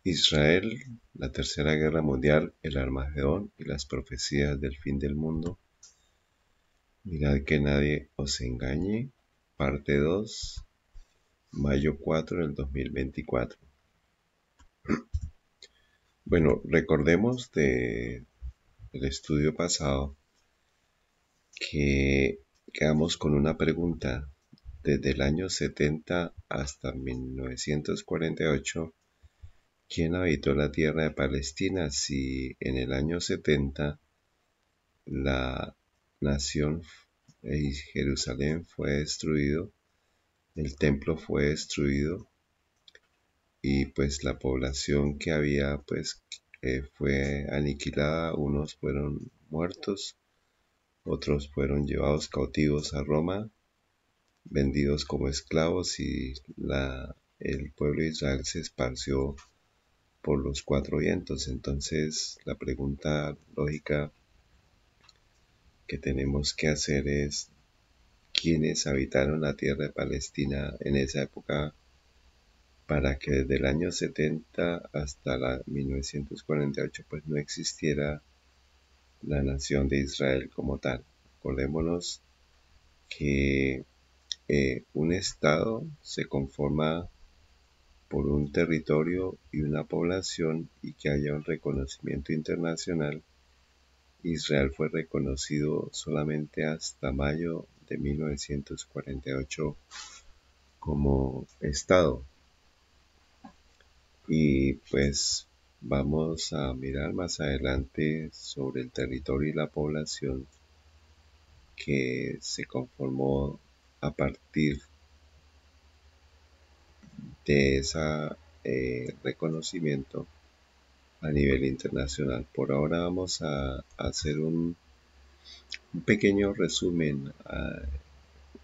Israel, la Tercera Guerra Mundial, el Armagedón y las profecías del fin del mundo. Mirad que nadie os engañe. Parte 2, mayo 4 del 2024. Bueno, recordemos del estudio pasado que quedamos con una pregunta. Desde el año 70 hasta 1948, ¿quién habitó la tierra de Palestina? Si en el año 70 la nación Jerusalén fue destruido, el templo fue destruido y pues la población que había pues fue aniquilada, unos fueron muertos, otros fueron llevados cautivos a Roma, vendidos como esclavos y el pueblo de Israel se esparció por los cuatro vientos. Entonces la pregunta lógica que tenemos que hacer es ¿quiénes habitaron la tierra de Palestina en esa época para que desde el año 70 hasta 1948 pues no existiera la nación de Israel como tal? Acordémonos que un estado se conforma por un territorio y una población y que haya un reconocimiento internacional. Israel fue reconocido solamente hasta mayo de 1948 como estado. Y pues vamos a mirar más adelante sobre el territorio y la población que se conformó a partir de ese reconocimiento a nivel internacional. Por ahora vamos a hacer un pequeño resumen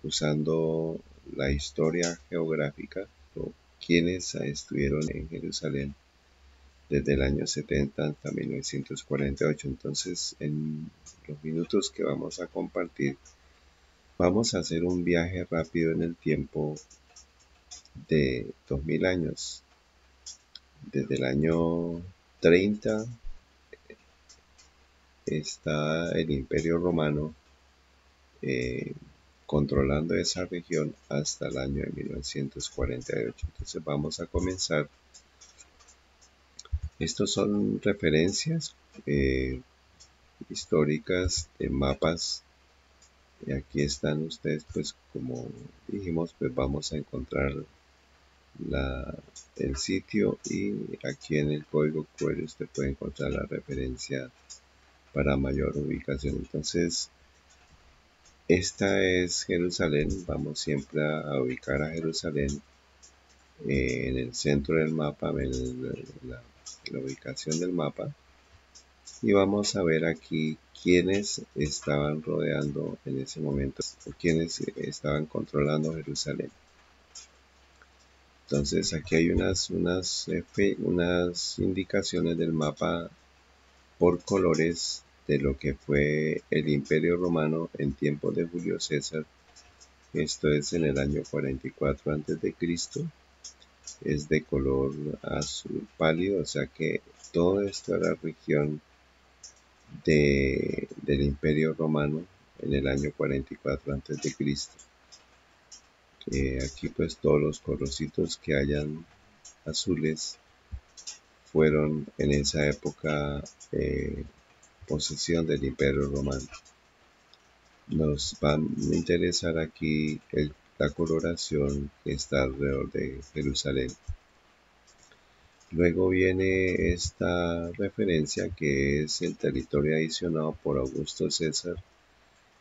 usando la historia geográfica o quienes estuvieron en Jerusalén desde el año 70 hasta 1948. Entonces, en los minutos que vamos a compartir, vamos a hacer un viaje rápido en el tiempo de 2000 años. Desde el año 30 está el Imperio Romano eh, controlando esa región hasta el año de 1948. Entonces vamos a comenzar. Estos son referencias históricas de mapas. Y aquí están ustedes, pues como dijimos, pues vamos a encontrar el sitio y aquí en el código QR usted puede encontrar la referencia para mayor ubicación. Entonces, esta es Jerusalén. Vamos siempre a ubicar a Jerusalén en el centro del mapa, en la ubicación del mapa. Y vamos a ver aquí quiénes estaban rodeando en ese momento, o quiénes estaban controlando Jerusalén. Entonces aquí hay unas indicaciones del mapa por colores de lo que fue el Imperio Romano en tiempos de Julio César. Esto es en el año 44 a.C. Es de color azul pálido, o sea que toda esta era región del Imperio Romano en el año 44 a.C. Aquí pues todos los colorcitos que hayan azules fueron en esa época posesión del Imperio Romano. Nos va a interesar aquí la coloración que está alrededor de Jerusalén. Luego viene esta referencia que es el territorio adicionado por Augusto César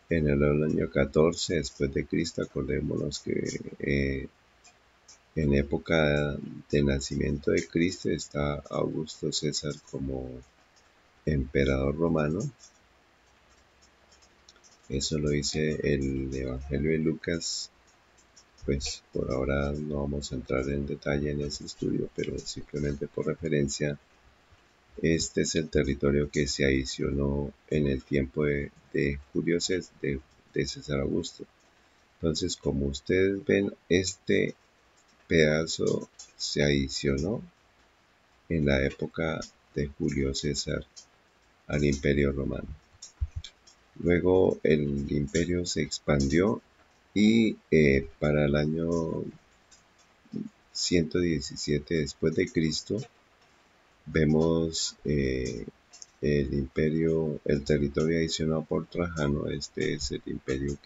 en el año 14 después de Cristo. Acordémonos que en época de nacimiento de Cristo está Augusto César como emperador romano. Eso lo dice el Evangelio de Lucas. Pues por ahora no vamos a entrar en detalle en ese estudio, pero simplemente por referencia, este es el territorio que se adicionó en el tiempo de Julio César, de César Augusto. Entonces, como ustedes ven, este pedazo se adicionó en la época de Julio César al Imperio Romano. Luego el imperio se expandió y para el año 117 después de Cristo vemos el territorio adicionado por Trajano. Este es el imperio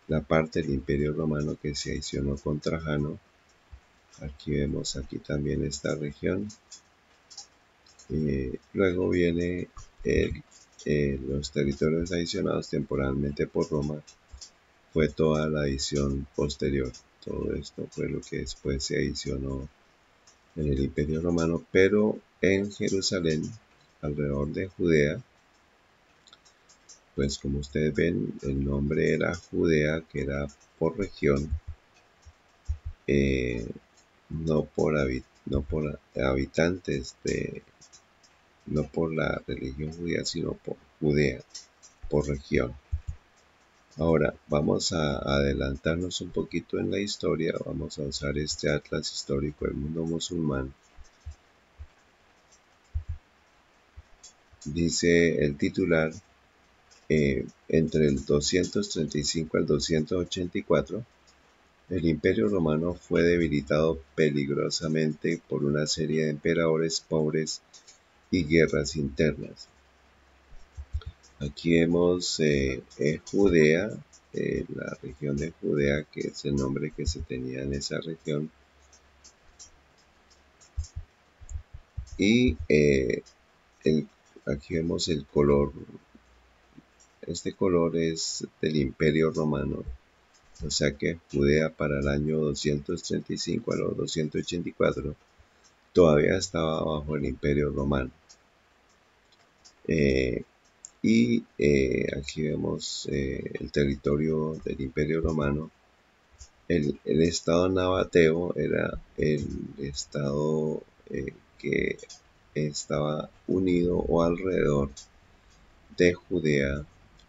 la parte del imperio romano que se adicionó con Trajano. Aquí vemos aquí también esta región. Luego viene los territorios adicionados temporalmente por Roma. Fue toda la adición posterior. Todo esto fue lo que después se adicionó en el Imperio Romano, pero en Jerusalén, alrededor de Judea, pues como ustedes ven, el nombre era Judea, que era por región, no por habitantes, no por la religión judía, sino por Judea, por región. Ahora vamos a adelantarnos un poquito en la historia. Vamos a usar este atlas histórico del mundo musulmán. Dice el titular, entre el 235 al 284, el Imperio Romano fue debilitado peligrosamente por una serie de emperadores pobres y guerras internas. Aquí vemos Judea, la región de Judea, que es el nombre que se tenía en esa región. Y aquí vemos el color. Este color es del Imperio Romano. O sea que Judea para el año 235 a los 284 todavía estaba bajo el Imperio Romano. Aquí vemos el territorio del Imperio Romano. El estado nabateo era el estado que estaba unido o alrededor de Judea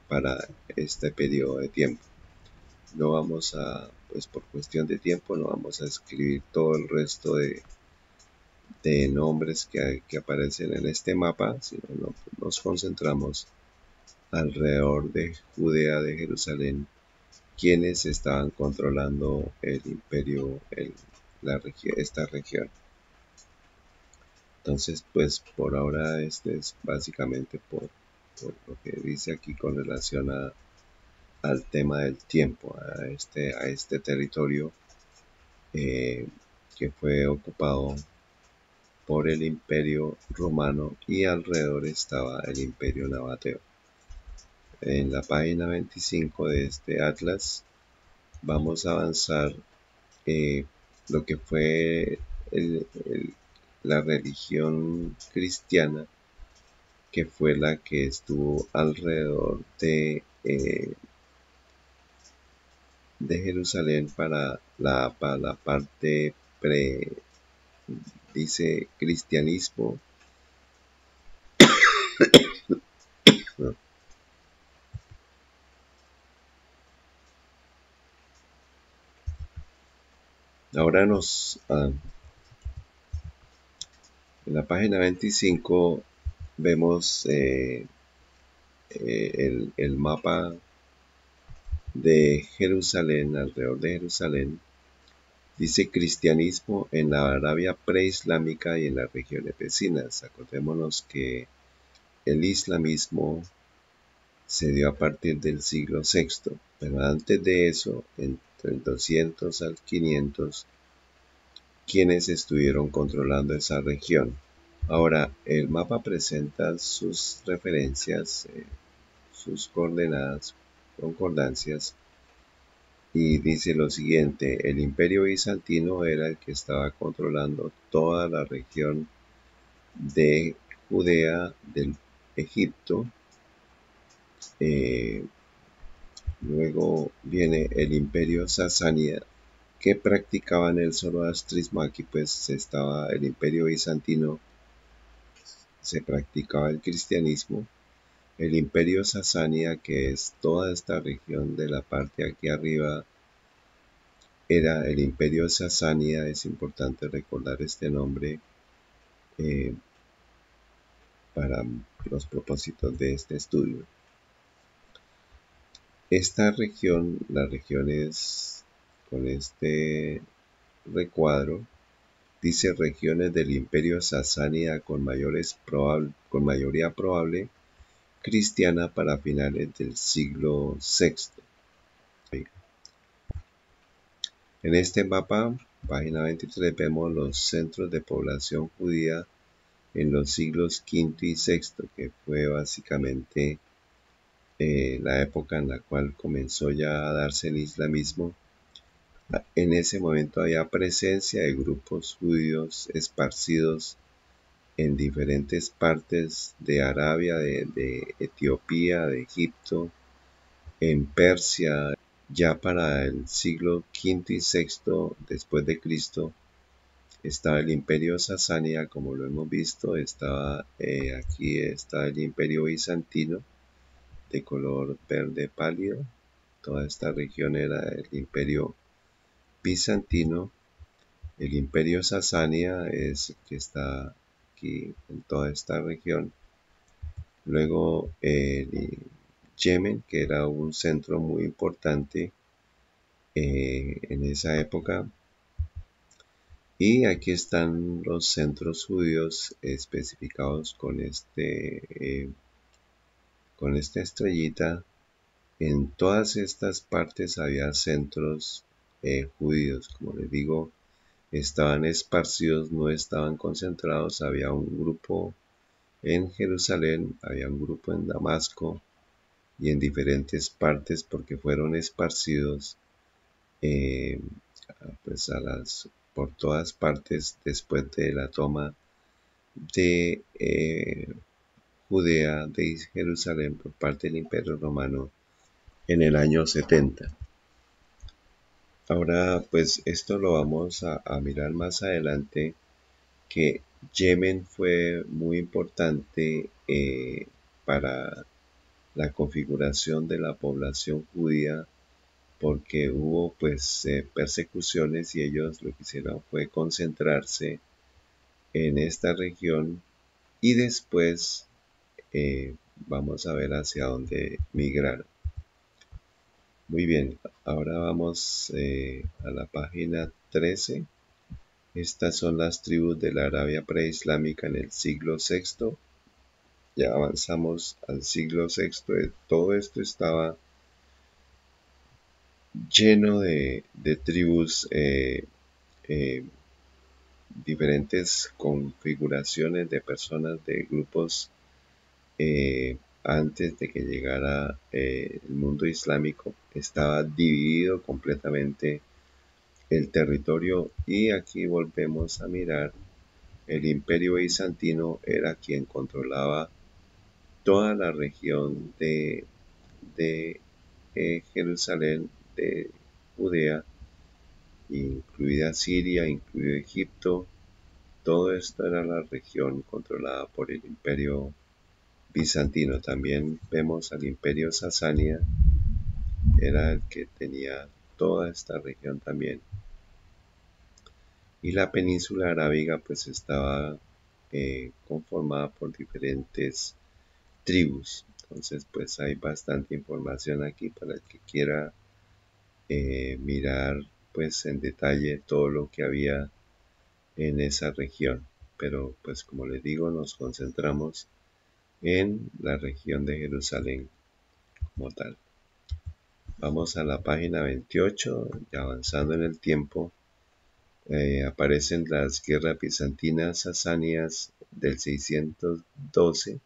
para este periodo de tiempo. No vamos a, pues por cuestión de tiempo, no vamos a escribir todo el resto de nombres que aparecen en este mapa, sino nos concentramos alrededor de Judea, de Jerusalén, quienes estaban controlando el imperio, esta región. Entonces, pues por ahora este es básicamente por lo que dice aquí con relación al tema del tiempo, a este territorio que fue ocupado por el Imperio Romano y alrededor estaba el Imperio Nabateo. En la página 25 de este atlas vamos a avanzar lo que fue la religión cristiana, que fue la que estuvo alrededor de Jerusalén para la parte dice cristianismo. Ahora en la página 25 vemos el mapa de Jerusalén, alrededor de Jerusalén. Dice cristianismo en la Arabia preislámica y en las regiones vecinas. Acordémonos que el islamismo se dio a partir del siglo VI, pero antes de eso, entre el 200 al 500, quienes estuvieron controlando esa región. Ahora, el mapa presenta sus referencias, sus coordenadas, concordancias, y dice lo siguiente: el imperio bizantino era el que estaba controlando toda la región de Judea, del Egipto. Luego viene el imperio sasánida, que practicaban el zoroastrismo. Aquí pues estaba el imperio bizantino, se practicaba el cristianismo. El imperio sasánida, que es toda esta región de la parte aquí arriba, era el imperio sasánida. Es importante recordar este nombre eh, para los propósitos de este estudio. Esta región, las regiones con este recuadro, dice regiones del Imperio Sasánida con mayoría probable cristiana para finales del siglo VI. En este mapa, página 23, vemos los centros de población judía en los siglos V y VI, que fue básicamente la época en la cual comenzó ya a darse el islamismo. En ese momento había presencia de grupos judíos esparcidos en diferentes partes de Arabia, de Etiopía, de Egipto, en Persia. Ya para el siglo V y VI después de Cristo estaba el imperio sasánida, como lo hemos visto, aquí está el imperio bizantino de color verde pálido. Toda esta región era el imperio bizantino. El imperio sasánida es el que está aquí en toda esta región. Luego el Yemen, que era un centro muy importante en esa época. Y aquí están los centros judíos especificados con esta estrellita. En todas estas partes había centros judíos, como les digo, estaban esparcidos, no estaban concentrados. Había un grupo en Jerusalén, había un grupo en Damasco y en diferentes partes porque fueron esparcidos eh, pues por todas partes después de la toma de Judea, de Jerusalén por parte del Imperio Romano en el año 70. Ahora pues esto lo vamos a mirar más adelante, que Yemen fue muy importante para la configuración de la población judía, porque hubo pues persecuciones y ellos lo que hicieron fue concentrarse en esta región y después vamos a ver hacia dónde migrar. Muy bien, ahora vamos a la página 13. Estas son las tribus de la Arabia preislámica en el siglo VI. Ya avanzamos al siglo VI. Todo esto estaba lleno de tribus, diferentes configuraciones de personas, de grupos, antes de que llegara el mundo islámico. Estaba dividido completamente el territorio y aquí volvemos a mirar. El imperio bizantino era quien controlaba toda la región de Jerusalén, de Judea, incluida Siria, incluido Egipto. Todo esto era la región controlada por el imperio bizantino. También vemos al imperio sasánida, era el que tenía toda esta región también. Y la península arábiga pues estaba conformada por diferentes tribus. Entonces pues hay bastante información aquí para el que quiera mirar pues en detalle todo lo que había en esa región. Pero pues como les digo, nos concentramos en la región de Jerusalén como tal. Vamos a la página 28, ya avanzando en el tiempo. Aparecen las guerras bizantinas sasánidas del 612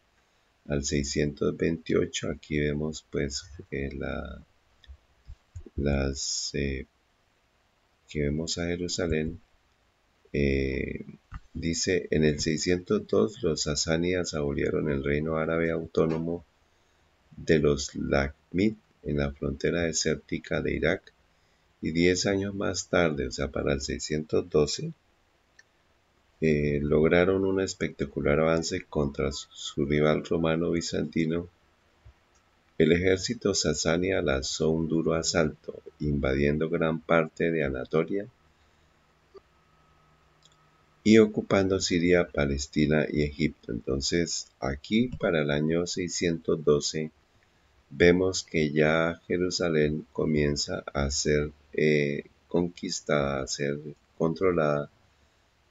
al 628. Aquí vemos pues que vemos a Jerusalén. Dice, en el 602 los sasánidas abolieron el reino árabe autónomo de los Lakhmid en la frontera desértica de Irak, y 10 años más tarde, o sea para el 612, lograron un espectacular avance contra su rival romano bizantino. El ejército sasánida lanzó un duro asalto, invadiendo gran parte de Anatolia y ocupando Siria, Palestina y Egipto. Entonces, aquí para el año 612 vemos que ya Jerusalén comienza a ser conquistada, a ser controlada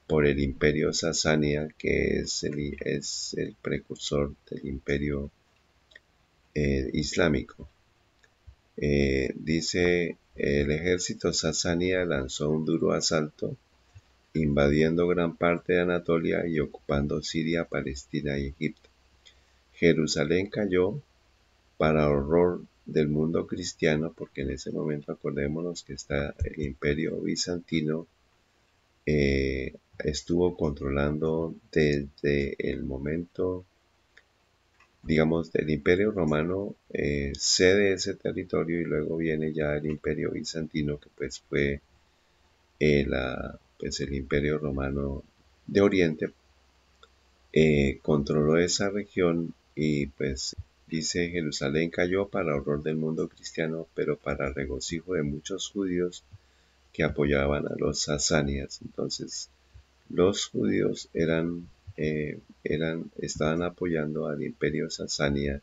por el imperio sasánida, que es el precursor del imperio islámico. Dice, el ejército sasánida lanzó un duro asalto, invadiendo gran parte de Anatolia y ocupando Siria, Palestina y Egipto. Jerusalén cayó para horror del mundo cristiano, porque en ese momento acordémonos que está el imperio bizantino, estuvo controlando desde el momento, digamos, del imperio romano, cede ese territorio y luego viene ya el imperio bizantino, que pues fue pues el imperio romano de Oriente, controló esa región y pues dice Jerusalén cayó para horror del mundo cristiano, pero para regocijo de muchos judíos que apoyaban a los sasánidas. Entonces, los judíos estaban apoyando al imperio sasánida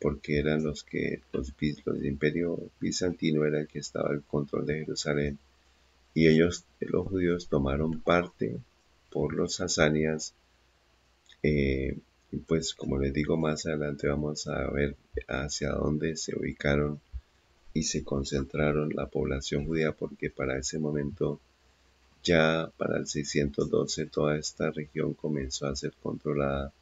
porque eran el imperio bizantino era el que estaba al control de Jerusalén y ellos, los judíos, tomaron parte por los sasánidas. Y pues como les digo, más adelante vamos a ver hacia dónde se ubicaron y se concentraron la población judía, porque para ese momento, ya para el 612, toda esta región comenzó a ser controlada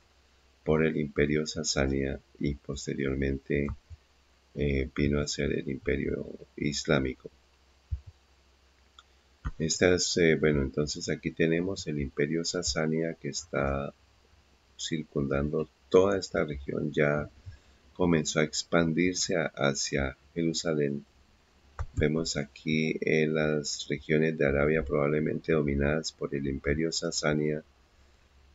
por el imperio sasánida y posteriormente vino a ser el imperio islámico. Bueno, entonces aquí tenemos el imperio sasánida que está circundando toda esta región, ya comenzó a expandirse hacia Jerusalén. Vemos aquí las regiones de Arabia probablemente dominadas por el imperio sasánida,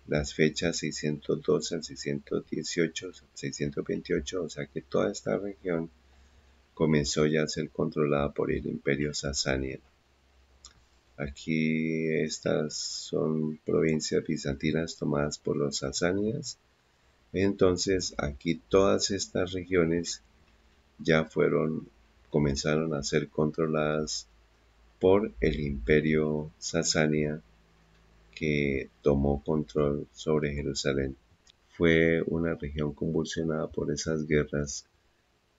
las fechas 612 al 618, 628, o sea que toda esta región comenzó ya a ser controlada por el imperio sasánida. Aquí estas son provincias bizantinas tomadas por los sasánidas. Entonces aquí todas estas regiones ya comenzaron a ser controladas por el imperio sasánida, que tomó control sobre Jerusalén. Fue una región convulsionada por esas guerras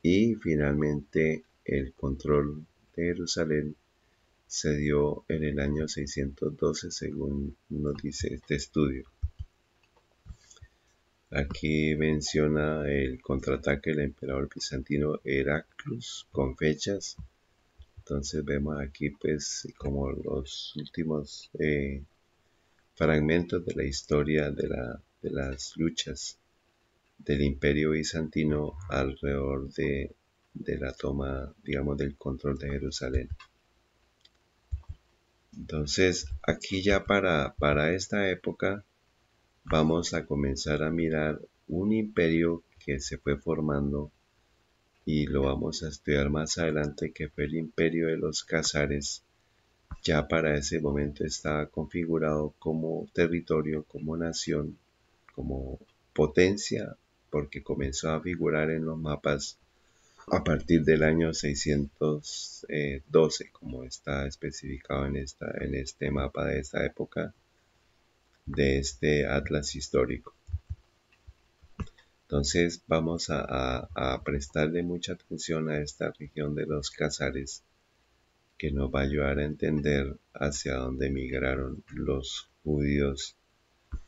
y finalmente el control de Jerusalén se dio en el año 612, según nos dice este estudio. Aquí menciona el contraataque del emperador bizantino Heraclius con fechas. Entonces vemos aquí pues como los últimos fragmentos de la historia de las luchas del imperio bizantino alrededor de la toma, digamos, del control de Jerusalén. Entonces aquí ya para esta época vamos a comenzar a mirar un imperio que se fue formando y lo vamos a estudiar más adelante, que fue el imperio de los Cázares. Ya para ese momento estaba configurado como territorio, como nación, como potencia, porque comenzó a figurar en los mapas a partir del año 612, como está especificado en este mapa de esta época, de este atlas histórico. Entonces vamos a prestarle mucha atención a esta región de los Cázares, que nos va a ayudar a entender hacia dónde migraron los judíos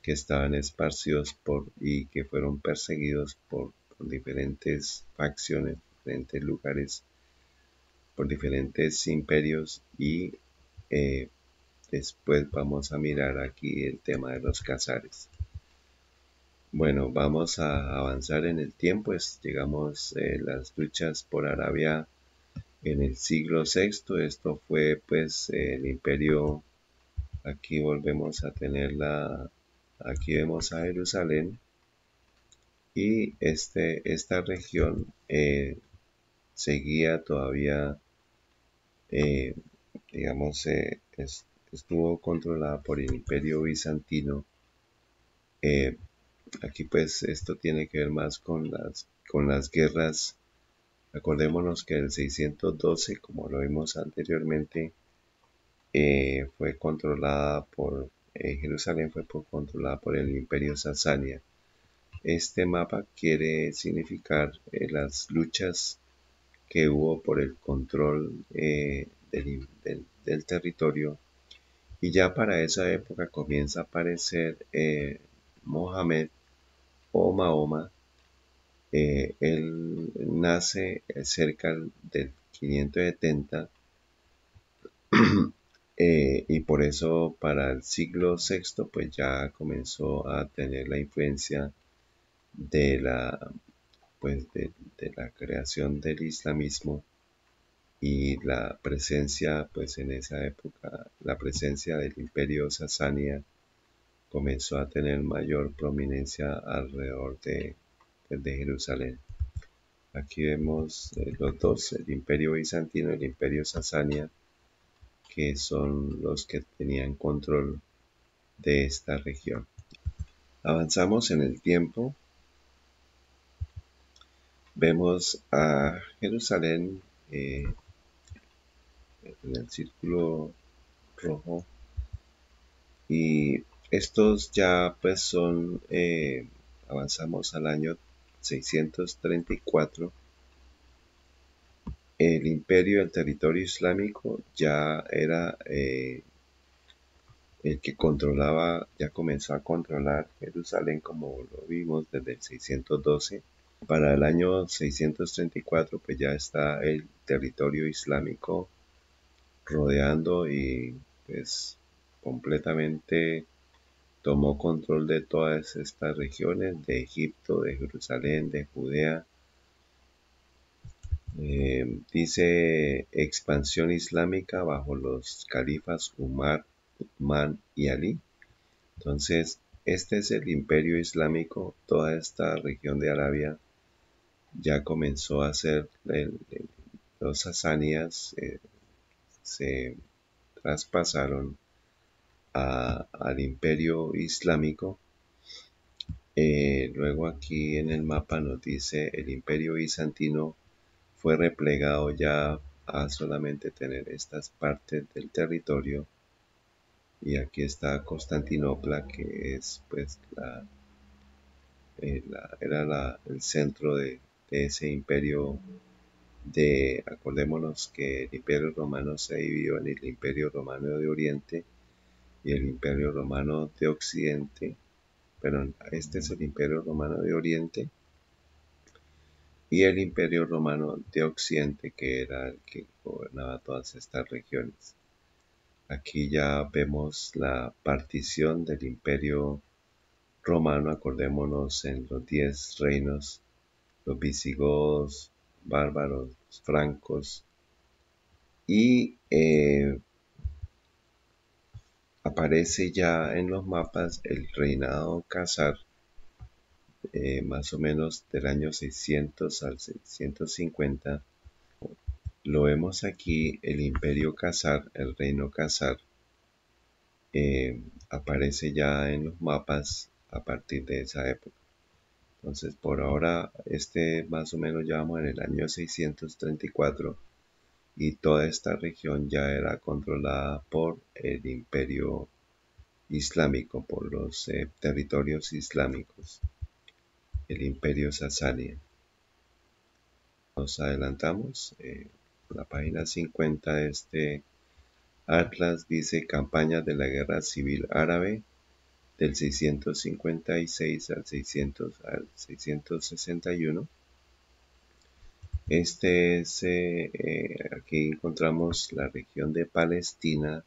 que estaban esparcidos y que fueron perseguidos por diferentes facciones, diferentes lugares, por diferentes imperios. Y después vamos a mirar aquí el tema de los Cázares. Bueno, vamos a avanzar en el tiempo. Llegamos las luchas por Arabia en el siglo VI. Esto fue pues el imperio. Aquí volvemos a aquí vemos a Jerusalén y esta región seguía todavía, digamos, estuvo controlada por el Imperio Bizantino. Eh, Aquí pues esto tiene que ver más con las guerras. Acordémonos que el 612, como lo vimos anteriormente, fue controlada por Jerusalén fue controlada por el Imperio Sasania. Este mapa quiere significar las luchas que hubo por el control del territorio, y ya para esa época comienza a aparecer Mohammed o Mahoma. Él nace cerca del 570, y por eso para el siglo sexto pues ya comenzó a tener la influencia de la, pues de la creación del islamismo, y la presencia pues en esa época, la presencia del imperio sasania comenzó a tener mayor prominencia alrededor pues, de Jerusalén. Aquí vemos los dos, el imperio bizantino y el imperio sasania, que son los que tenían control de esta región. Avanzamos en el tiempo, vemos a Jerusalén en el círculo rojo, y estos ya pues son, avanzamos al año 634. El imperio, el territorio islámico ya era el que controlaba, ya comenzó a controlar Jerusalén, como lo vimos desde el 612. Para el año 634 pues ya está el territorio islámico rodeando y pues completamente tomó control de todas estas regiones, de Egipto, de Jerusalén, de Judea. Dice expansión islámica bajo los califas Umar, Uthman y Ali. Entonces, este es el imperio islámico. Toda esta región de Arabia ya comenzó a ser, los sasánidas se traspasaron al imperio islámico. Luego aquí en el mapa nos dice el imperio bizantino fue replegado ya a solamente tener estas partes del territorio, y aquí está Constantinopla, que es pues era el centro de ese imperio. Acordémonos que el imperio romano se dividió en el imperio romano de Oriente y el imperio romano de Occidente. Pero este es el imperio romano de Oriente y el imperio romano de Occidente, que era el que gobernaba todas estas regiones. Aquí ya vemos la partición del imperio romano. Acordémonos en los 10 reinos: los visigodos, bárbaros, francos, y aparece ya en los mapas el reinado Khazar, más o menos del año 600 al 650. Lo vemos aquí, el imperio Khazar, el reino Khazar, aparece ya en los mapas a partir de esa época. Entonces, por ahora, más o menos ya vamos en el año 634, y toda esta región ya era controlada por el imperio islámico, por los territorios islámicos, el imperio sasánida. Nos adelantamos, la página 50 de este atlas dice campañas de la guerra civil árabe del 656 al 661. Aquí encontramos la región de Palestina.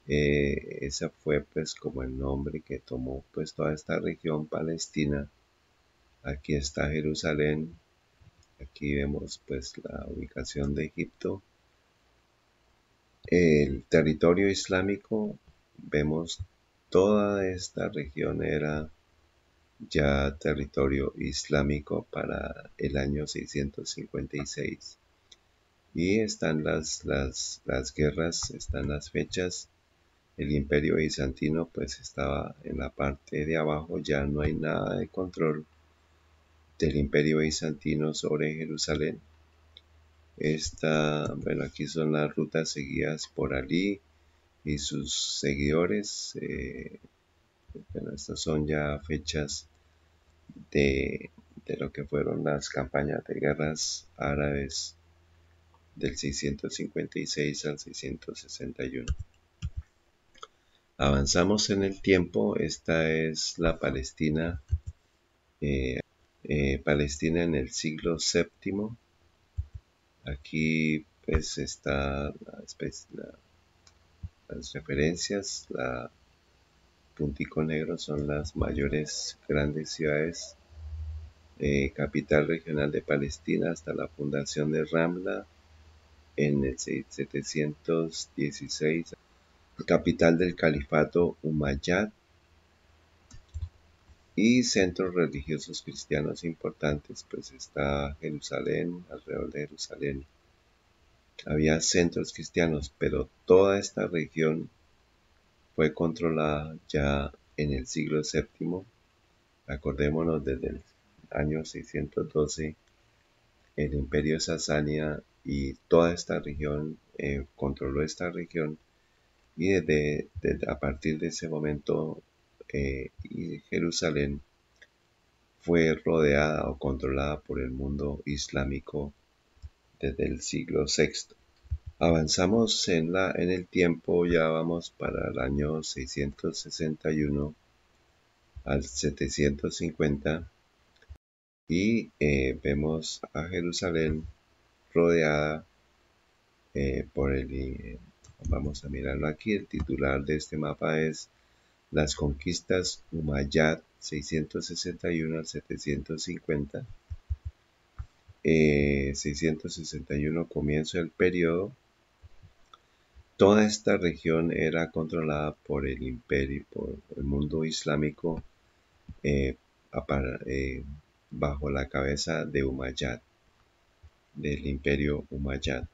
Esa fue pues como el nombre que tomó pues toda esta región, Palestina. Aquí está Jerusalén. Aquí vemos pues la ubicación de Egipto. El territorio islámico, vemos toda esta región era ya territorio islámico para el año 656. Y están las guerras, están las fechas. El imperio bizantino pues estaba en la parte de abajo, ya no hay nada de control del imperio bizantino sobre Jerusalén. Bueno, aquí son las rutas seguidas por Ali y sus seguidores. Bueno, estas son ya fechas de, de lo que fueron las campañas de guerras árabes del 656 al 661. Avanzamos en el tiempo. Esta es la Palestina, Palestina en el siglo VII. Aquí pues está las referencias. La puntico negro son las mayores grandes ciudades, capital regional de Palestina hasta la fundación de Ramla en el 716, capital del califato Umayyad y centros religiosos cristianos importantes. Pues está Jerusalén, alrededor de Jerusalén había centros cristianos, pero toda esta región fue controlada ya en el siglo VII. Acordémonos, desde el año 612 el imperio sasánida y toda esta región controló esta región, y a partir de ese momento Jerusalén fue rodeada o controlada por el mundo islámico desde el siglo VI. Avanzamos en el tiempo, ya vamos para el año 661 al 750 y vemos a Jerusalén rodeada por vamos a mirarlo aquí. El titular de este mapa es Las conquistas Umayyad 661 al 750. 661, comienzo del periodo. Toda esta región era controlada por el imperio, por el mundo islámico, eh, bajo la cabeza de Umayyad, del imperio Umayyad.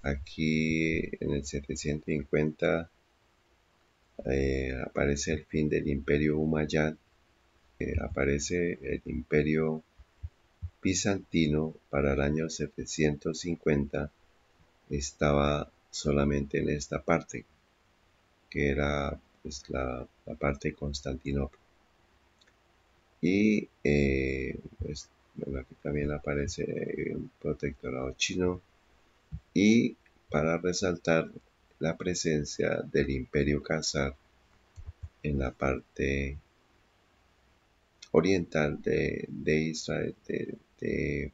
Aquí en el 750 aparece el fin del imperio Umayyad, aparece el imperio bizantino. Para el año 750 estaba solamente en esta parte, que era pues, la parte de Constantinopla. Y pues, bueno, aquí también aparece un protectorado chino, y para resaltar la presencia del imperio Khazar en la parte oriental de Israel, de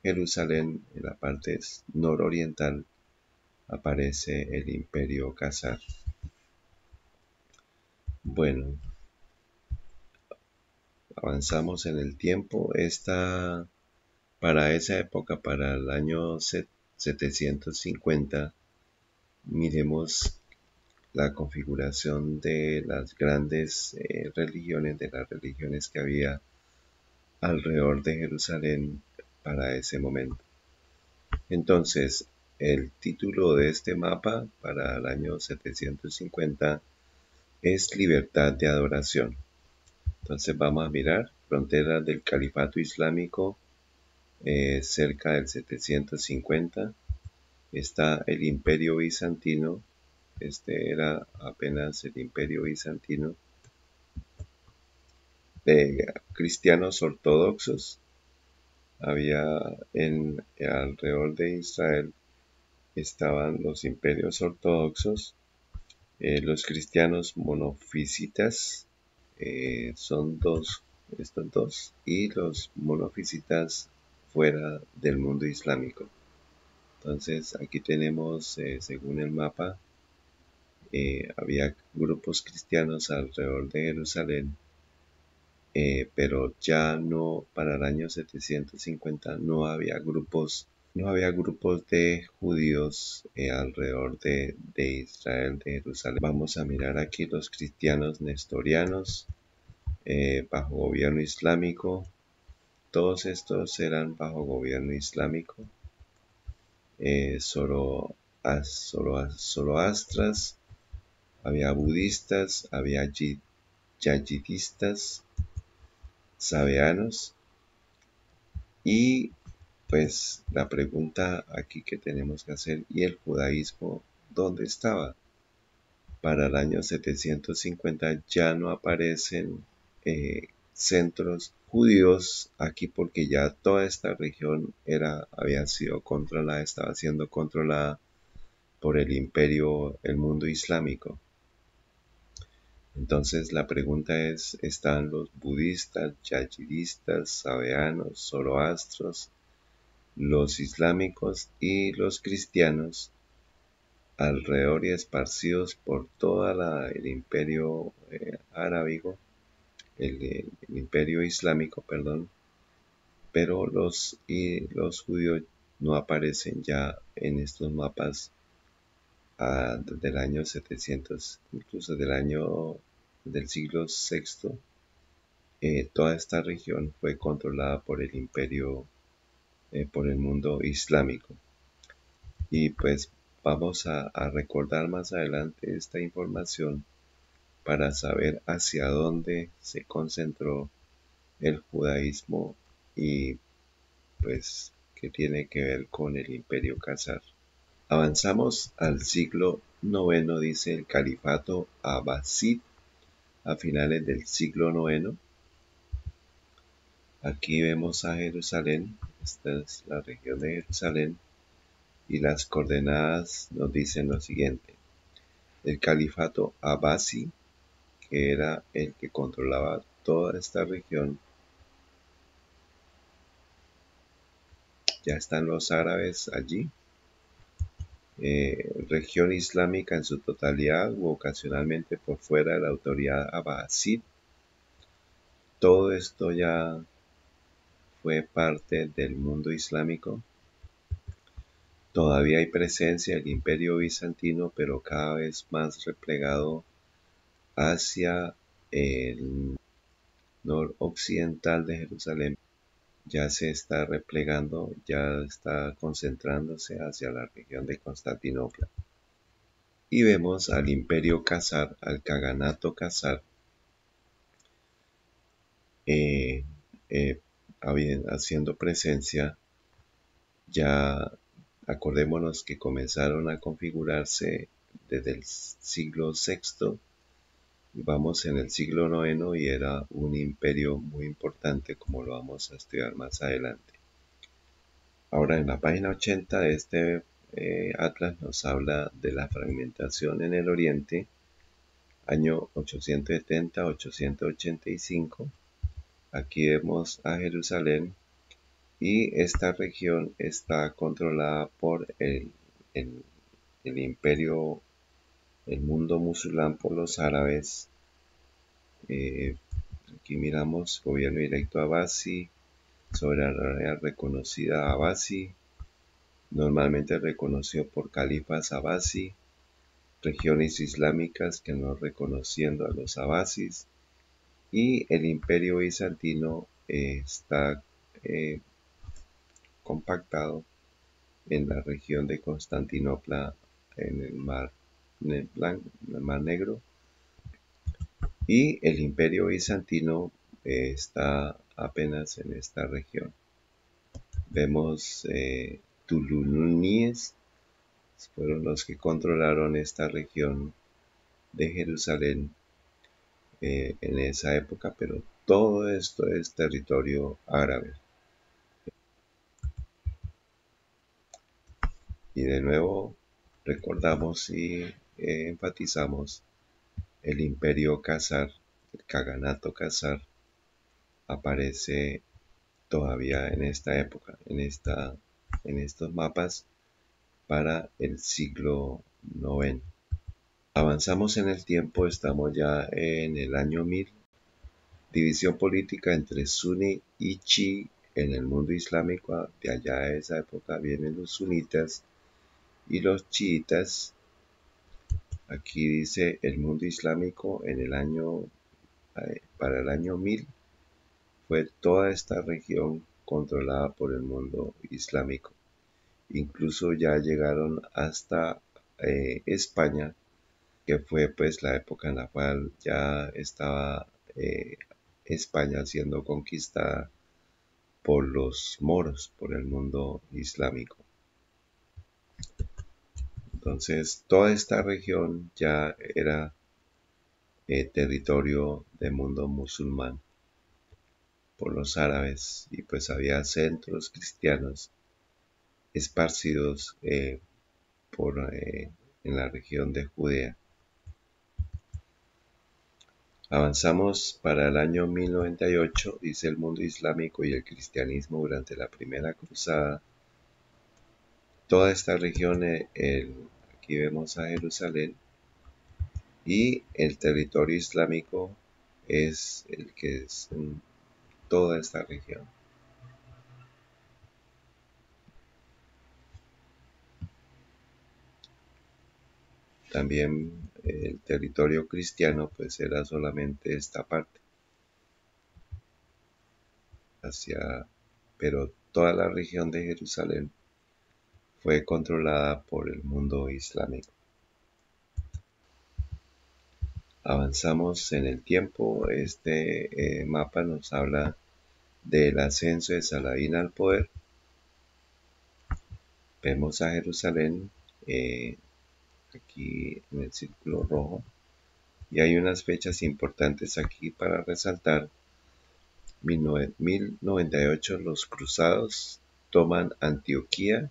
Jerusalén, en la parte nororiental aparece el imperio Khazar. Bueno, avanzamos en el tiempo. Para esa época, para el año 750, miremos la configuración de las grandes religiones, de las religiones que había alrededor de Jerusalén para ese momento. Entonces, el título de este mapa para el año 750 es Libertad de Adoración. Entonces vamos a mirar fronteras del Califato Islámico. Cerca del 750 está el Imperio Bizantino. Este era apenas el Imperio Bizantino. De cristianos ortodoxos había alrededor de Israel. Estaban los imperios ortodoxos, los cristianos monofisitas, son estos dos, y los monofisitas fuera del mundo islámico. Entonces aquí tenemos, según el mapa, había grupos cristianos alrededor de Jerusalén, pero ya no, para el año 750 no había grupos de judíos alrededor de Israel, de Jerusalén. Vamos a mirar aquí los cristianos nestorianos bajo gobierno islámico. Todos estos eran bajo gobierno islámico. Zoroastras Había budistas, había yayidistas, sabeanos y pues la pregunta aquí que tenemos que hacer, ¿y el judaísmo dónde estaba? Para el año 750 ya no aparecen centros judíos aquí porque ya toda esta región había sido controlada, estaba siendo controlada por el imperio, el mundo islámico. Entonces la pregunta es, ¿están los budistas, yayidistas, sabeanos, zoroastros, los islámicos y los cristianos alrededor y esparcidos por todo el imperio arábigo, el imperio islámico, perdón, pero los judíos no aparecen ya en estos mapas del año 700, incluso del siglo VI. Toda esta región fue controlada por el imperio, por el mundo islámico. Y pues vamos a recordar más adelante esta información para saber hacia dónde se concentró el judaísmo y pues qué tiene que ver con el imperio Khazar. Avanzamos al siglo IX, dice el califato Abbasid a finales del siglo IX. Aquí vemos a Jerusalén, esta es la región de Jerusalén y las coordenadas nos dicen lo siguiente. El califato Abbasi, que era el que controlaba toda esta región, ya están los árabes allí, región islámica en su totalidad u ocasionalmente por fuera de la autoridad abbasid. Todo esto ya fue parte del mundo islámico. Todavía hay presencia del imperio bizantino, pero cada vez más replegado hacia el noroccidental de Jerusalén. Ya se está replegando, ya está concentrándose hacia la región de Constantinopla. Y vemos al imperio Khazar, al Kaganato Khazar, eh, eh, haciendo presencia. Ya acordémonos que comenzaron a configurarse desde el siglo VI y vamos en el siglo IX y era un imperio muy importante como lo vamos a estudiar más adelante. Ahora en la página 80 de este atlas nos habla de la fragmentación en el oriente, año 870-885. Aquí vemos a Jerusalén y esta región está controlada por el imperio, el mundo musulmán, por los árabes. Aquí miramos gobierno directo Abbasi, soberanía reconocida Abbasi, normalmente reconocido por califas Abbasi, regiones islámicas que no reconociendo a los abbasis, y el imperio bizantino está compactado en la región de Constantinopla en el en el mar Negro, y el imperio bizantino está apenas en esta región. Vemos Tulunies fueron los que controlaron esta región de Jerusalén en esa época, pero todo esto es territorio árabe. Y de nuevo recordamos y enfatizamos el imperio Khazar, el Kaganato Khazar, aparece todavía en esta época, en estos mapas para el siglo IX. Avanzamos en el tiempo, estamos ya en el año 1000. División política entre Suní y Chi en el mundo islámico. De allá de esa época vienen los sunitas y los chiitas. Aquí dice el mundo islámico en el año, para el año 1000 fue toda esta región controlada por el mundo islámico. Incluso ya llegaron hasta España que fue pues la época en la cual ya estaba España siendo conquistada por los moros, por el mundo islámico. Entonces, toda esta región ya era territorio del mundo musulmán por los árabes y pues había centros cristianos esparcidos en la región de Judea. Avanzamos para el año 1098, dice el mundo islámico y el cristianismo durante la primera cruzada. Toda esta región, aquí vemos a Jerusalén, y el territorio islámico es el que es en toda esta región. También el territorio cristiano pues era solamente esta parte, pero toda la región de Jerusalén fue controlada por el mundo islámico. Avanzamos en el tiempo. Este mapa nos habla del ascenso de Saladín al poder. Vemos a Jerusalén aquí en el círculo rojo, y hay unas fechas importantes aquí para resaltar. 1098 los cruzados toman Antioquía,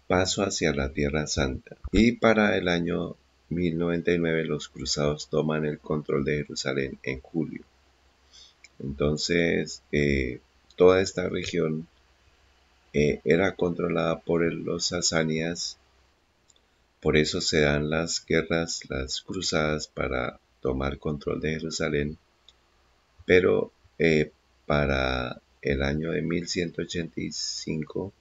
paso hacia la Tierra Santa, y para el año 1099 los cruzados toman el control de Jerusalén en julio. Entonces toda esta región era controlada por los sasánidas. Por eso se dan las guerras, las cruzadas para tomar control de Jerusalén. Pero para el año de 1185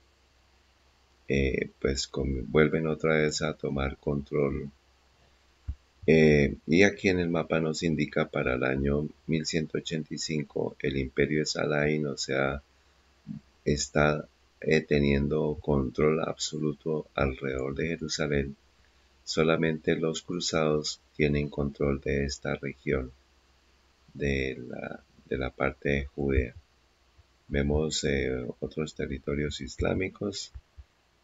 pues vuelven otra vez a tomar control. Y aquí en el mapa nos indica para el año 1185 el imperio de Saladín, o sea, está teniendo control absoluto alrededor de Jerusalén. Solamente los cruzados tienen control de esta región, de la parte de Judea. Vemos otros territorios islámicos.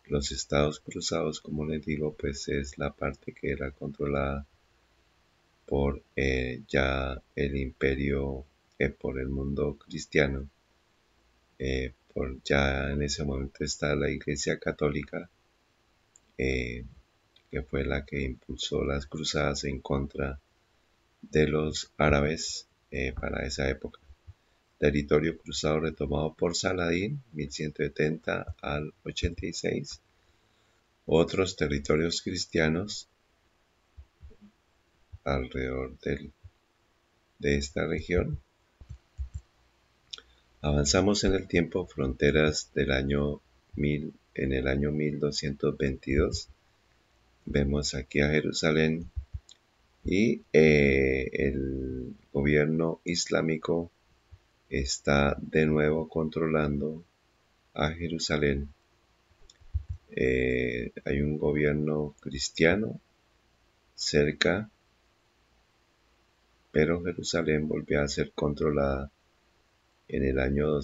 Los estados cruzados, como les digo, pues es la parte que era controlada por ya el imperio, por el mundo cristiano. Ya en ese momento está la Iglesia Católica, que fue la que impulsó las cruzadas en contra de los árabes para esa época. Territorio cruzado retomado por Saladín, 1170 al 86. Otros territorios cristianos alrededor de esta región. Avanzamos en el tiempo, fronteras del año 1000, en el año 1222. Vemos aquí a Jerusalén y el gobierno islámico está de nuevo controlando a Jerusalén. Hay un gobierno cristiano cerca, pero Jerusalén volvió a ser controlada en el año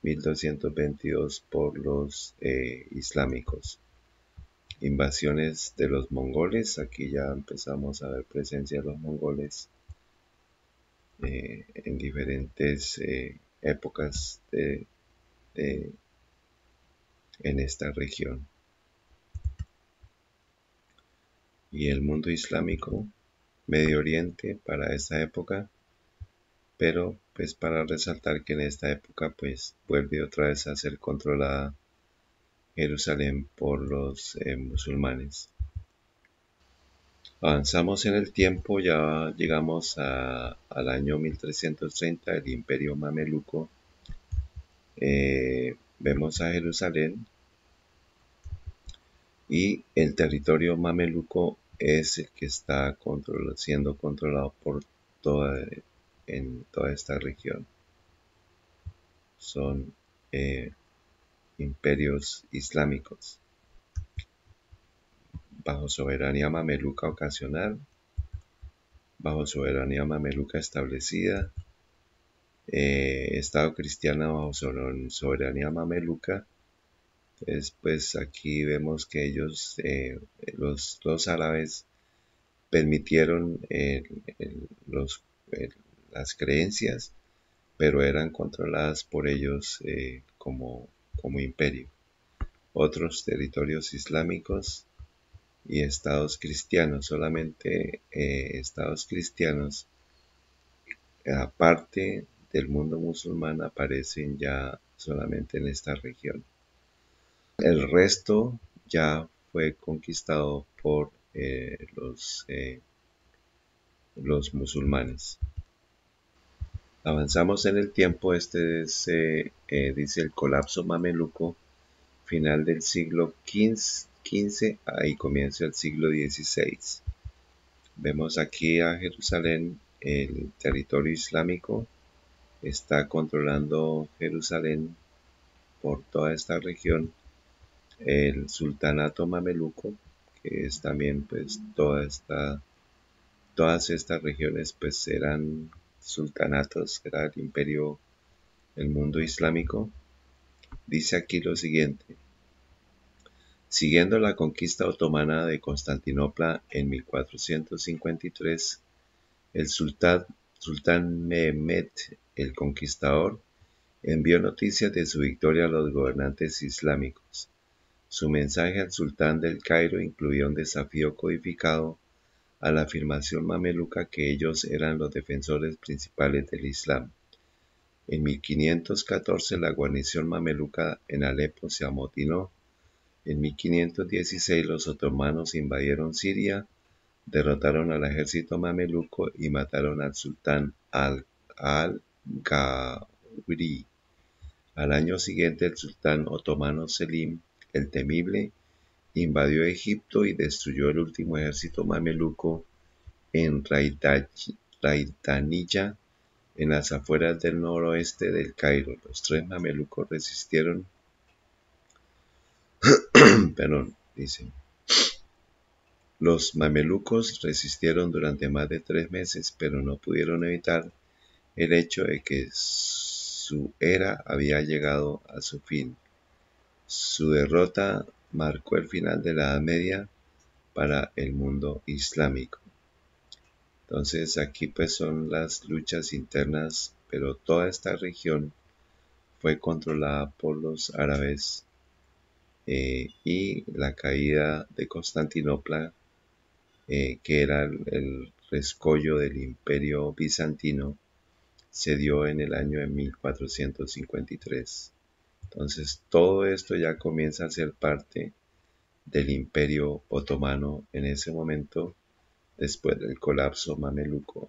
1222 por los islámicos. Invasiones de los mongoles, aquí ya empezamos a ver presencia de los mongoles en diferentes épocas en esta región. Y el mundo islámico, Medio Oriente para esta época, pero pues para resaltar que en esta época pues vuelve otra vez a ser controlada Jerusalén por los musulmanes. Avanzamos en el tiempo, ya llegamos al año 1330, el imperio mameluco. Vemos a Jerusalén y el territorio mameluco es el que está siendo controlado en toda esta región. Son imperios islámicos. bajo soberanía mameluca ocasional, bajo soberanía mameluca establecida, Estado cristiano bajo soberanía mameluca. Pues aquí vemos que ellos, los árabes, permitieron las creencias, pero eran controladas por ellos como imperio. Otros territorios islámicos y estados cristianos, solamente estados cristianos, aparte del mundo musulmán, aparecen ya solamente en esta región. El resto ya fue conquistado por los musulmanes. Avanzamos en el tiempo. Este es, dice, el colapso mameluco, final del siglo XV y comienzo del siglo XVI. Vemos aquí a Jerusalén, el territorio islámico está controlando Jerusalén por toda esta región. El sultanato mameluco, que es también pues todas estas regiones pues eran sultanatos, era el imperio, el mundo islámico. Dice aquí lo siguiente: siguiendo la conquista otomana de Constantinopla en 1453, el sultán Mehmed el Conquistador envió noticias de su victoria a los gobernantes islámicos. Su mensaje al sultán del Cairo incluía un desafío codificado a la afirmación mameluca que ellos eran los defensores principales del Islam. En 1514 la guarnición mameluca en Alepo se amotinó. En 1516 los otomanos invadieron Siria, derrotaron al ejército mameluco y mataron al sultán al-Gawri. Al año siguiente el sultán otomano Selim el Temible invadió Egipto y destruyó el último ejército mameluco en Raitaniyya, en las afueras del noroeste del Cairo. Los tres mamelucos resistieron, los mamelucos resistieron durante más de 3 meses, pero no pudieron evitar el hecho de que su era había llegado a su fin. Su derrota marcó el final de la Edad Media para el mundo islámico. Entonces aquí pues son las luchas internas, pero toda esta región fue controlada por los árabes, y la caída de Constantinopla, que era el rescollo del imperio bizantino, se dio en el año de 1453. Entonces todo esto ya comienza a ser parte del imperio otomano en ese momento, después del colapso mameluco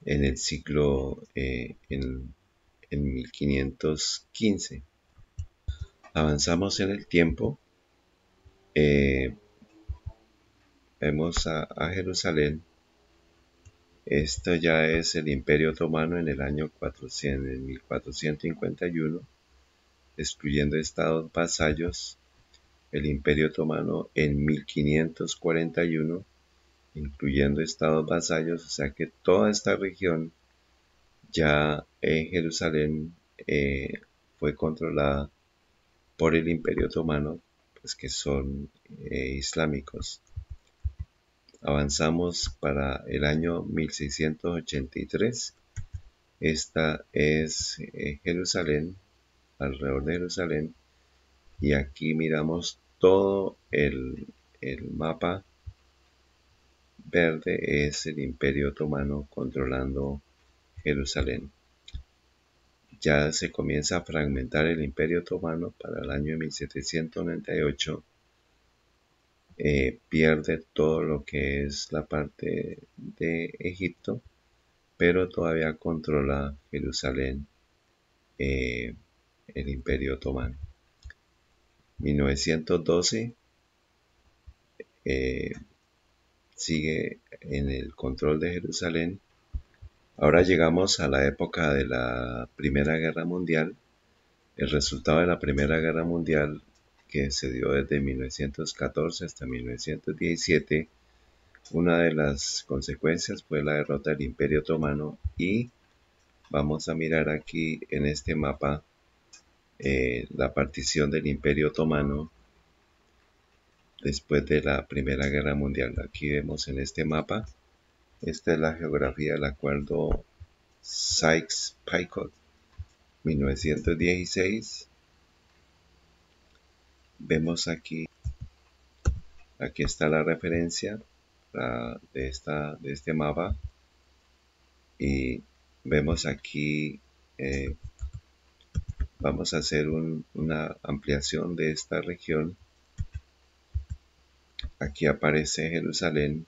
en el siglo en 1515. Avanzamos en el tiempo. Vemos a Jerusalén. Esto ya es el imperio otomano en el año 400, en 1451, excluyendo estados vasallos. El imperio otomano en 1541, incluyendo estados vasallos, o sea que toda esta región ya en Jerusalén fue controlada por el imperio otomano, pues que son islámicos. Avanzamos para el año 1683. Esta es Jerusalén, alrededor de Jerusalén, y aquí miramos todo el mapa verde, es el imperio otomano controlando Jerusalén. Ya se comienza a fragmentar el imperio otomano para el año 1798. Pierde todo lo que es la parte de Egipto, pero todavía controla Jerusalén, el imperio otomano. 1912 sigue en el control de Jerusalén. Ahora llegamos a la época de la Primera Guerra Mundial. El resultado de la Primera Guerra Mundial, que se dio desde 1914 hasta 1917. Una de las consecuencias fue la derrota del Imperio Otomano, y vamos a mirar aquí en este mapa la partición del Imperio Otomano después de la Primera Guerra Mundial. Aquí vemos en este mapa, esta es la geografía del acuerdo Sykes-Picot 1916. Vemos aquí está la referencia de este mapa, y vemos aquí, vamos a hacer una ampliación de esta región. Aquí aparece Jerusalén,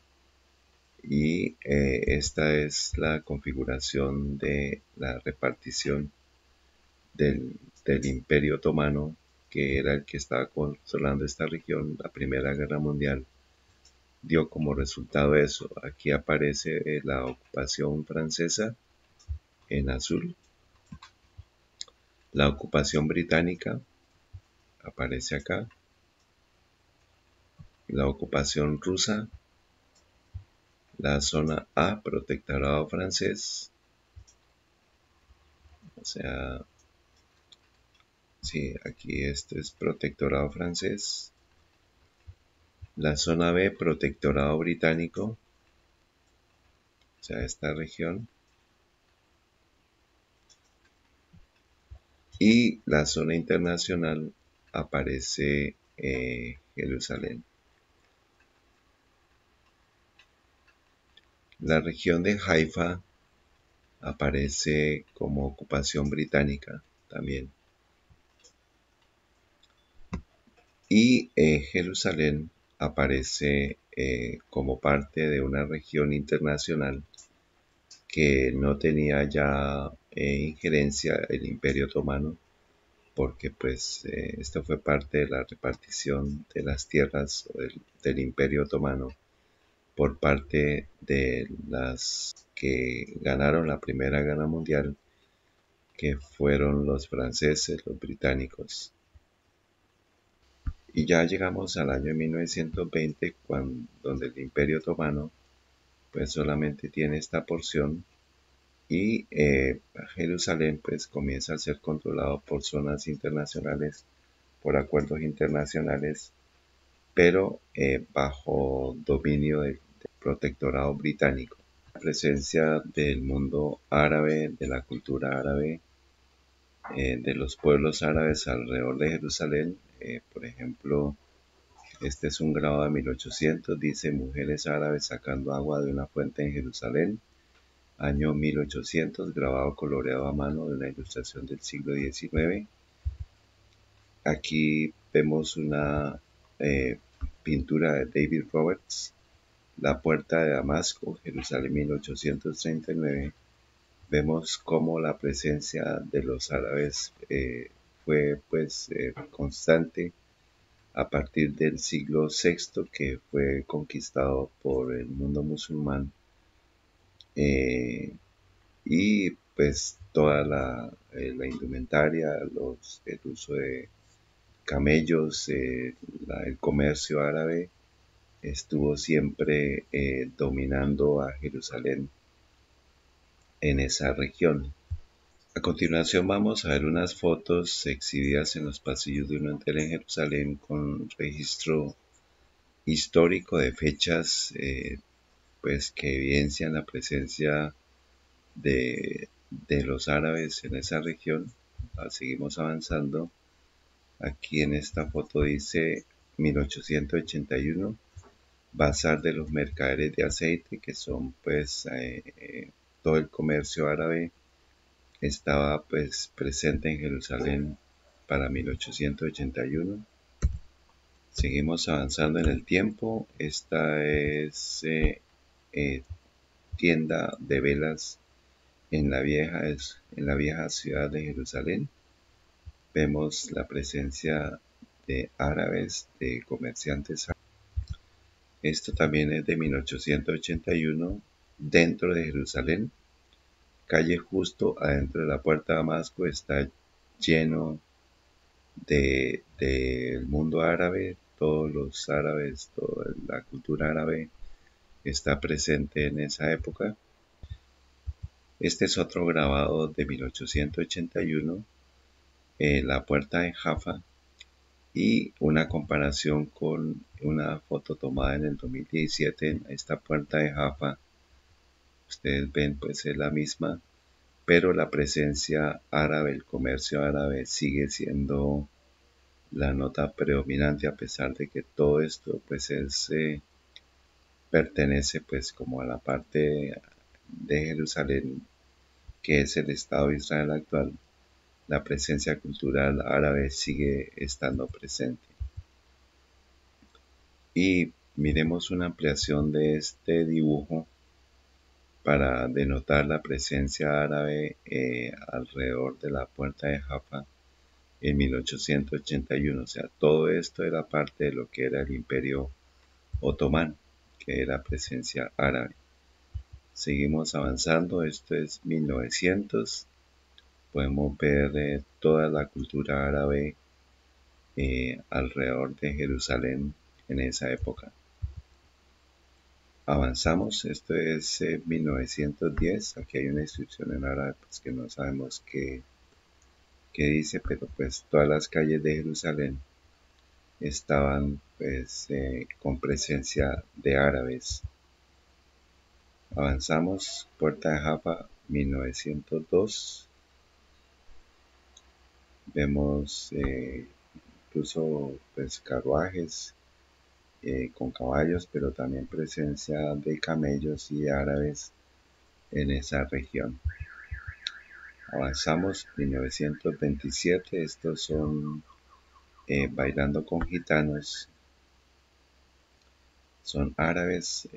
y esta es la configuración de la repartición del Imperio Otomano, que era el que estaba controlando esta región. La Primera Guerra Mundial dio como resultado eso. Aquí aparece la ocupación francesa en azul, la ocupación británica aparece acá, la ocupación rusa, la zona A, protectorado francés, o sea, sí, aquí este es protectorado francés, la zona B, protectorado británico, o sea, esta región, y la zona internacional aparece Jerusalén. La región de Haifa aparece como ocupación británica también. Y Jerusalén aparece como parte de una región internacional que no tenía ya injerencia el Imperio Otomano, porque pues esto fue parte de la repartición de las tierras del Imperio Otomano por parte de las que ganaron la Primera Guerra Mundial, que fueron los franceses, los británicos. Y ya llegamos al año 1920, donde el Imperio Otomano pues solamente tiene esta porción, y Jerusalén pues comienza a ser controlado por zonas internacionales, por acuerdos internacionales, pero bajo dominio del protectorado británico. La presencia del mundo árabe, de la cultura árabe, de los pueblos árabes alrededor de Jerusalén. Por ejemplo, este es un grabado de 1800, dice: mujeres árabes sacando agua de una fuente en Jerusalén, año 1800, grabado coloreado a mano de una ilustración del siglo XIX. Aquí vemos una pintura de David Roberts, La Puerta de Damasco, Jerusalén 1839. Vemos cómo la presencia de los árabes fue pues constante a partir del siglo VI, que fue conquistado por el mundo musulmán, y pues toda la indumentaria, el uso de camellos, el comercio árabe estuvo siempre dominando a Jerusalén en esa región. A continuación vamos a ver unas fotos exhibidas en los pasillos de un hotel en Jerusalén con registro histórico de fechas pues que evidencian la presencia de los árabes en esa región. Seguimos avanzando. Aquí en esta foto dice 1881, Bazar de los Mercaderes de Aceite, que son pues todo el comercio árabe estaba pues presente en Jerusalén para 1881. Seguimos avanzando en el tiempo. Esta es tienda de velas en la vieja ciudad de Jerusalén. Vemos la presencia de árabes, de comerciantes. Esto también es de 1881, dentro de Jerusalén. Calle justo adentro de la puerta de Damasco está lleno del mundo árabe, todos los árabes, toda la cultura árabe está presente en esa época. Este es otro grabado de 1881, la puerta de Jaffa, y una comparación con una foto tomada en el 2017. Esta puerta de Jaffa, ustedes ven, pues es la misma, pero la presencia árabe, el comercio árabe sigue siendo la nota predominante, a pesar de que todo esto pues pertenece pues como a la parte de Jerusalén, que es el Estado de Israel actual. La presencia cultural árabe sigue estando presente. Y miremos una ampliación de este dibujo para denotar la presencia árabe alrededor de la puerta de Jaffa en 1881. O sea, todo esto era parte de lo que era el Imperio Otomano, que era presencia árabe. Seguimos avanzando, esto es 1900. Podemos ver toda la cultura árabe alrededor de Jerusalén en esa época. Avanzamos, esto es 1910. Aquí hay una inscripción en árabe pues, que no sabemos qué dice, pero pues todas las calles de Jerusalén estaban pues con presencia de árabes. Avanzamos, puerta de Jaffa, 1902. Vemos incluso pues carruajes con caballos, pero también presencia de camellos y árabes en esa región. Avanzamos, 1927, estos son Bailando con Gitanos, son árabes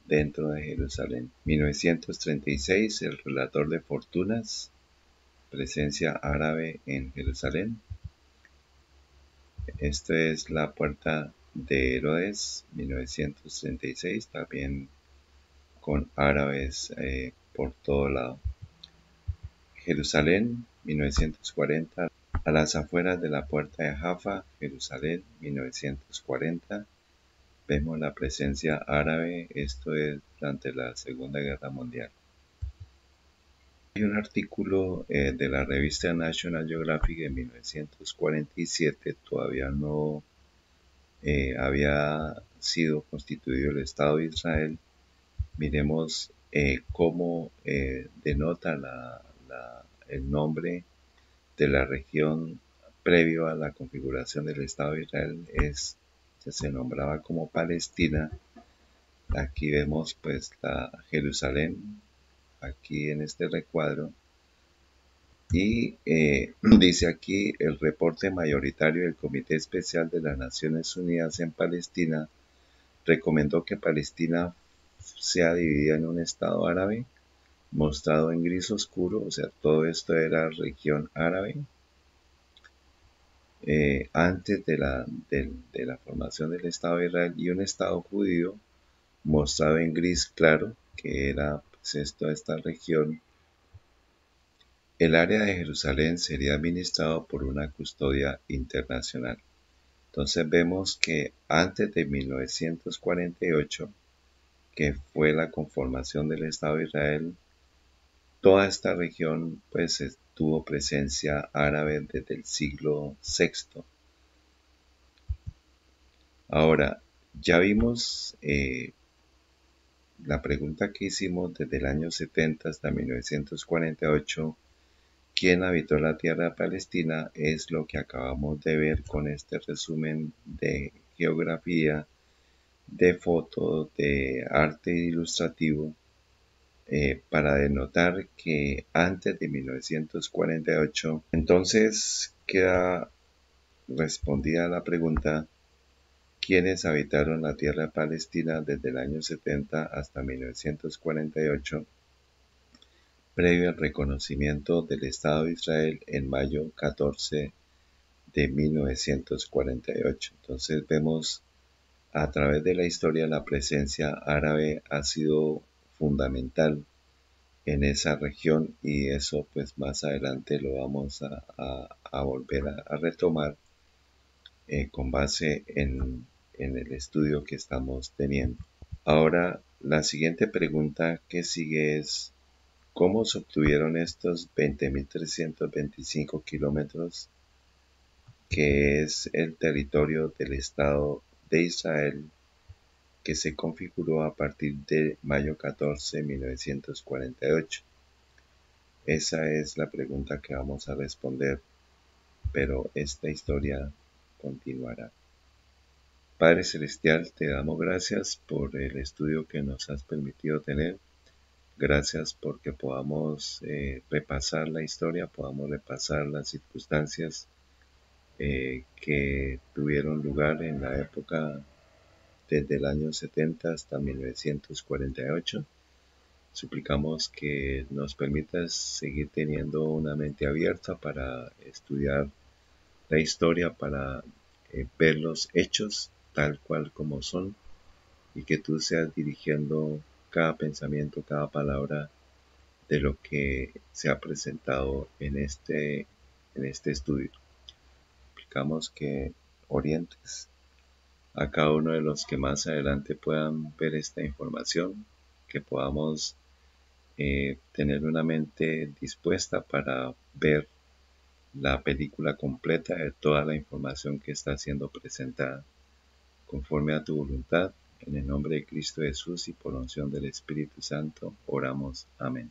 dentro de Jerusalén. 1936, El Relator de Fortunas, presencia árabe en Jerusalén. Esta es la puerta de Herodes, 1936, también con árabes por todo lado. Jerusalén, 1940, a las afueras de la puerta de Jaffa, Jerusalén, 1940. Vemos la presencia árabe, esto es durante la Segunda Guerra Mundial. Hay un artículo de la revista National Geographic en 1947, todavía no había sido constituido el Estado de Israel. Miremos cómo denota el nombre de la región previo a la configuración del Estado de Israel. Se nombraba como Palestina. Aquí vemos pues la Jerusalén, aquí en este recuadro. Y dice aquí: el reporte mayoritario del Comité Especial de las Naciones Unidas en Palestina recomendó que Palestina sea dividida en un estado árabe, mostrado en gris oscuro, o sea, todo esto era región árabe, antes de la formación del Estado de Israel, y un estado judío, mostrado en gris claro, que era pues, esta región. El área de Jerusalén sería administrado por una custodia internacional. Entonces vemos que antes de 1948, que fue la conformación del Estado de Israel, toda esta región pues tuvo presencia árabe desde el siglo VI. Ahora, ya vimos la pregunta que hicimos desde el año 70 hasta 1948, ¿quién habitó la tierra palestina? Es lo que acabamos de ver con este resumen de geografía, de fotos, de arte ilustrativo, para denotar que antes de 1948, entonces queda respondida la pregunta: ¿quiénes habitaron la tierra palestina desde el año 70 hasta 1948, previo al reconocimiento del Estado de Israel en mayo 14 de 1948? Entonces vemos a través de la historia la presencia árabe ha sido fundamental en esa región, y eso pues más adelante lo vamos a a volver a retomar con base en el estudio que estamos teniendo. Ahora, la siguiente pregunta que sigue es, ¿cómo se obtuvieron estos 20.325 kilómetros, que es el territorio del Estado de Israel, que se configuró a partir de mayo 14 de 1948? Esa es la pregunta que vamos a responder, pero esta historia continuará. Padre Celestial, te damos gracias por el estudio que nos has permitido tener. Gracias porque podamos repasar la historia, podamos repasar las circunstancias que tuvieron lugar en la época desde el año 70 hasta 1948. Suplicamos que nos permitas seguir teniendo una mente abierta para estudiar la historia, para ver los hechos tal cual como son, y que tú seas dirigiendo cada pensamiento, cada palabra de lo que se ha presentado en este estudio. Suplicamos que orientes a cada uno de los que más adelante puedan ver esta información, que podamos tener una mente dispuesta para ver la película completa de toda la información que está siendo presentada, conforme a tu voluntad. En el nombre de Cristo Jesús y por unción del Espíritu Santo, oramos. Amén.